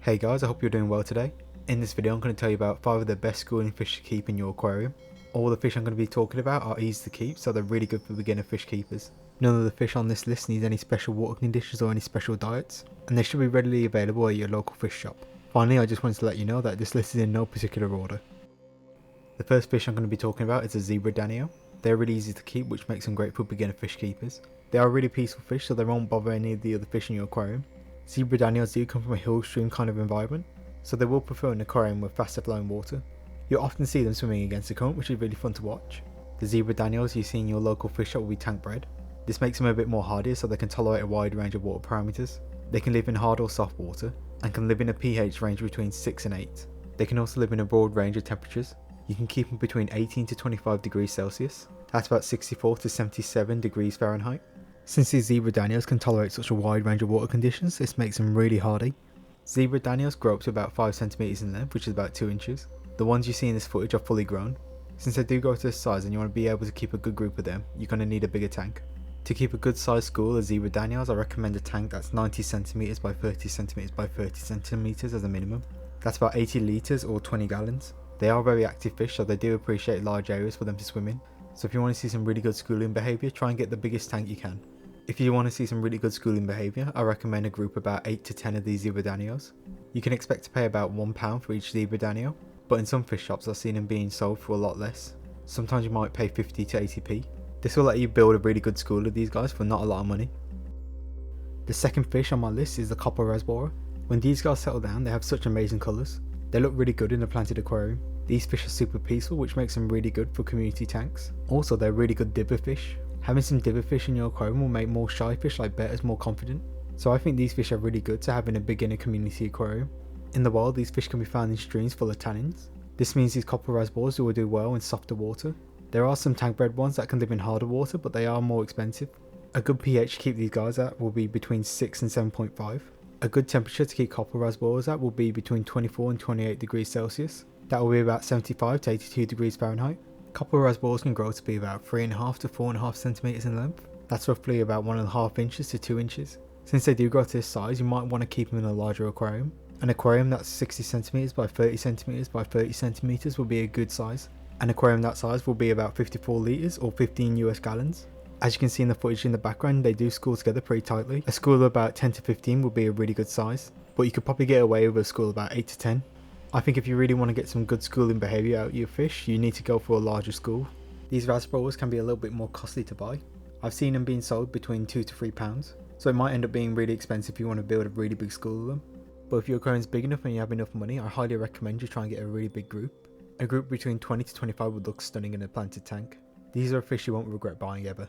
Hey guys, I hope you're doing well today. In this video I'm going to tell you about 5 of the best schooling fish to keep in your aquarium. All the fish I'm going to be talking about are easy to keep, so they're really good for beginner fish keepers. None of the fish on this list need any special water conditions or any special diets, and they should be readily available at your local fish shop. Finally, I just wanted to let you know that this list is in no particular order. The first fish I'm going to be talking about is a zebra Danio. They're really easy to keep, which makes them great for beginner fish keepers. They are really peaceful fish, so they won't bother any of the other fish in your aquarium. Zebra Danios do come from a hill stream kind of environment, so they will prefer an aquarium with faster flowing water. You'll often see them swimming against the current, which is really fun to watch. The Zebra Danios you see in your local fish shop will be tank bred. This makes them a bit more hardier, so they can tolerate a wide range of water parameters. They can live in hard or soft water, and can live in a pH range between 6 and 8. They can also live in a broad range of temperatures. You can keep them between 18 to 25 degrees Celsius, that's about 64 to 77 degrees Fahrenheit. Since these Zebra Danios can tolerate such a wide range of water conditions, this makes them really hardy. Zebra Danios grow up to about 5 cm in length, which is about 2 inches. The ones you see in this footage are fully grown. Since they do grow to this size and you want to be able to keep a good group of them, you're going to need a bigger tank. To keep a good sized school of Zebra Danios, I recommend a tank that's 90 cm by 30 cm by 30 cm as a minimum. That's about 80 litres or 20 gallons. They are very active fish, so they do appreciate large areas for them to swim in. So if you want to see some really good schooling behaviour, try and get the biggest tank you can. If you want to see some really good schooling behaviour, I recommend a group about 8 to 10 of these Zebra Danios. You can expect to pay about £1 for each Zebra Danio, but in some fish shops I've seen them being sold for a lot less. Sometimes you might pay 50 to 80p. This will let you build a really good school of these guys for not a lot of money. The second fish on my list is the copper Rasbora. When these guys settle down, they have such amazing colours. They look really good in a planted aquarium. These fish are super peaceful, which makes them really good for community tanks. Also, they're really good dibber fish. Having some dibber fish in your aquarium will make more shy fish like betters more confident. So I think these fish are really good to have in a beginner community aquarium. In the wild, these fish can be found in streams full of tannins. This means these copper Rasboras will do well in softer water. There are some tank bred ones that can live in harder water, but they are more expensive. A good pH to keep these guys at will be between 6 and 7.5. A good temperature to keep copper Rasboras at will be between 24 and 28 degrees Celsius. That will be about 75 to 82 degrees Fahrenheit. Copper Rasboras can grow to be about 3.5 to 4.5 centimeters in length. That's roughly about 1.5 inches to 2 inches. Since they do grow to this size, you might want to keep them in a larger aquarium. An aquarium that's 60 centimeters by 30 centimeters by 30 centimeters will be a good size. An aquarium that size will be about 54 litres or 15 US gallons. As you can see in the footage in the background, they do school together pretty tightly. A school of about 10 to 15 would be a really good size, but you could probably get away with a school of about 8 to 10. I think if you really want to get some good schooling behaviour out of your fish, you need to go for a larger school. These Rasboras can be a little bit more costly to buy. I've seen them being sold between £2 to £3, so it might end up being really expensive if you want to build a really big school of them. But if your aquarium's big enough and you have enough money, I highly recommend you try and get a really big group. A group between 20 to 25 would look stunning in a planted tank. These are fish you won't regret buying ever.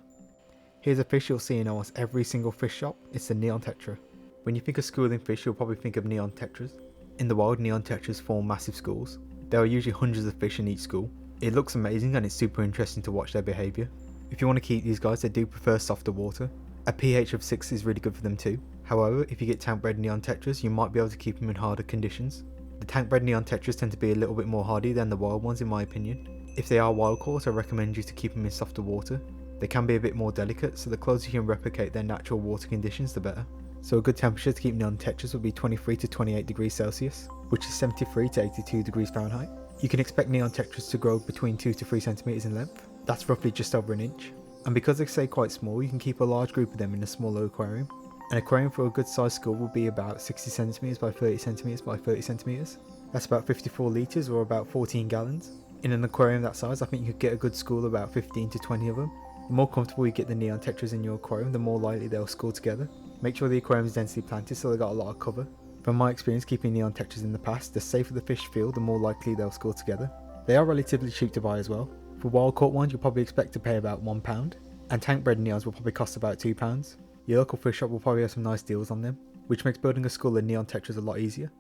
Here's a fish you'll see in almost every single fish shop. It's the neon Tetra. When you think of schooling fish, you'll probably think of neon Tetras. In the wild, neon Tetras form massive schools. There are usually hundreds of fish in each school. It looks amazing and it's super interesting to watch their behaviour. If you want to keep these guys, they do prefer softer water. A pH of 6 is really good for them too. However, if you get tank bred neon Tetras, you might be able to keep them in harder conditions. The tank bred neon Tetras tend to be a little bit more hardy than the wild ones in my opinion. If they are wild caught, I recommend you to keep them in softer water. They can be a bit more delicate, so the closer you can replicate their natural water conditions, the better. So a good temperature to keep neon Tetras would be 23 to 28 degrees Celsius, which is 73 to 82 degrees Fahrenheit. You can expect neon Tetras to grow between 2 to 3 centimeters in length. That's roughly just over an inch. And because they stay quite small, you can keep a large group of them in a smaller aquarium. An aquarium for a good sized school will be about 60 centimeters by 30 centimeters by 30 centimeters. That's about 54 litres or about 14 gallons. In an aquarium that size, I think you could get a good school of about 15 to 20 of them. The more comfortable you get the neon Tetras in your aquarium, the more likely they'll school together. Make sure the aquarium is densely planted so they got a lot of cover. From my experience keeping neon Tetras in the past, the safer the fish feel, the more likely they'll school together. They are relatively cheap to buy as well. For wild caught ones, you'll probably expect to pay about £1, and tank bred neons will probably cost about £2. Your local fish shop will probably have some nice deals on them, which makes building a school of neon Tetras a lot easier.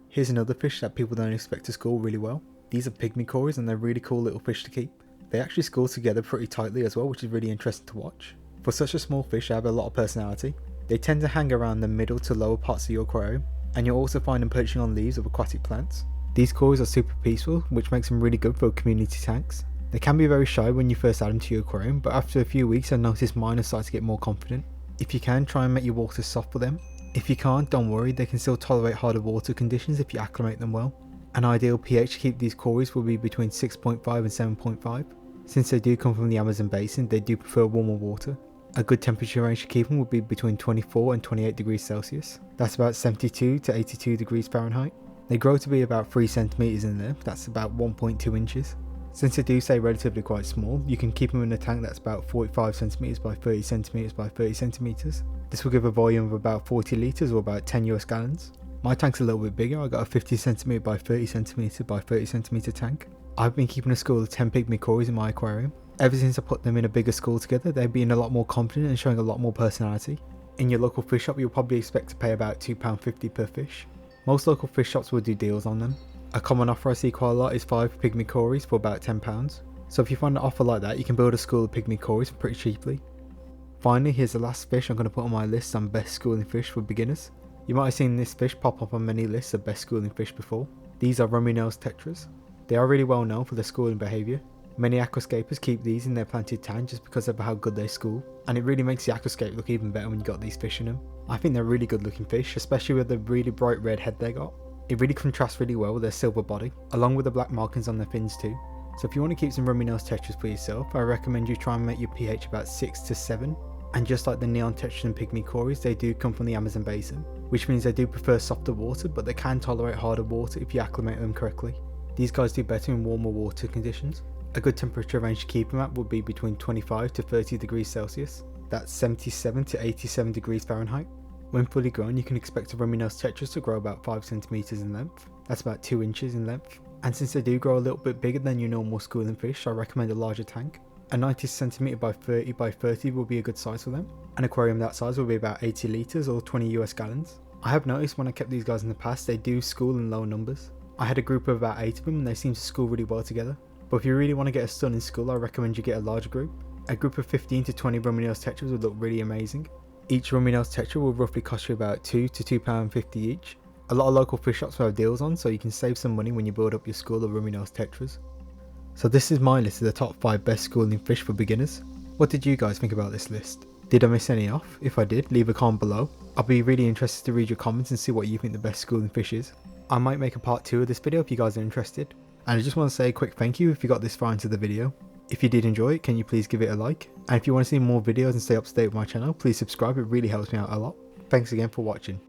Here's another fish that people don't expect to school really well. These are Pygmy Cories and they're really cool little fish to keep. They actually school together pretty tightly as well, which is really interesting to watch. For such a small fish, they have a lot of personality. They tend to hang around the middle to lower parts of your aquarium, and you'll also find them perching on leaves of aquatic plants. These Cories are super peaceful, which makes them really good for community tanks. They can be very shy when you first add them to your aquarium, but after a few weeks I noticed mine are starting to get more confident. If you can, try and make your water soft for them. If you can't, don't worry, they can still tolerate harder water conditions if you acclimate them well. An ideal pH to keep these Cories will be between 6.5 and 7.5. Since they do come from the Amazon basin, they do prefer warmer water. A good temperature range to keep them would be between 24 and 28 degrees Celsius. That's about 72 to 82 degrees Fahrenheit. They grow to be about 3 centimeters in length, that's about 1.2 inches. Since they do stay relatively quite small, you can keep them in a tank that's about 45 centimeters by 30 centimeters by 30 centimeters. This will give a volume of about 40 litres or about 10 US gallons. My tank's a little bit bigger, I got a 50 centimeter by 30 centimeter by 30 centimeter tank. I've been keeping a school of 10 Pygmy Cories in my aquarium. Ever since I put them in a bigger school together, they've been a lot more confident and showing a lot more personality. In your local fish shop, you'll probably expect to pay about £2.50 per fish. Most local fish shops will do deals on them. A common offer I see quite a lot is 5 Pygmy Cories for about £10. So if you find an offer like that, you can build a school of Pygmy Cories for pretty cheaply. Finally, here's the last fish I'm going to put on my list on best schooling fish for beginners. You might have seen this fish pop up on many lists of best schooling fish before. These are Rummy Tetras. They are really well known for their schooling behaviour. Many aquascapers keep these in their planted tank just because of how good they school, and it really makes the aquascape look even better when you got these fish in them. I think they're really good looking fish, especially with the really bright red head they got. It really contrasts really well with their silver body, along with the black markings on their fins too. So if you want to keep some Rummy Tetras for yourself, I recommend you try and make your pH about 6 to 7. And just like the Neon Tetras and Pygmy Cories, they do come from the Amazon basin, which means they do prefer softer water, but they can tolerate harder water if you acclimate them correctly. These guys do better in warmer water conditions. A good temperature range to keep them at would be between 25 to 30 degrees Celsius. That's 77 to 87 degrees Fahrenheit. When fully grown, you can expect a Rummy Tetras to grow about 5 centimeters in length. That's about 2 inches in length. And since they do grow a little bit bigger than your normal schooling fish, I recommend a larger tank. A 90 centimeter by 30 by 30 will be a good size for them. An aquarium that size will be about 80 litres or 20 US gallons. I have noticed when I kept these guys in the past, they do school in low numbers. I had a group of about 8 of them and they seem to school really well together. But if you really want to get a stunning school, I recommend you get a larger group. A group of 15 to 20 Rummy Tetras would look really amazing. Each Rummy Tetra will roughly cost you about £2 to £2.50 each. A lot of local fish shops will have deals on, so you can save some money when you build up your school of Rummy Tetras. So this is my list of the top 5 best schooling fish for beginners. What did you guys think about this list? Did I miss any off? If I did, leave a comment below. I'll be really interested to read your comments and see what you think the best schooling fish is. I might make a part 2 of this video if you guys are interested. And I just want to say a quick thank you if you got this far into the video. If you did enjoy it, can you please give it a like? And if you want to see more videos and stay up to date with my channel, please subscribe, it really helps me out a lot. Thanks again for watching.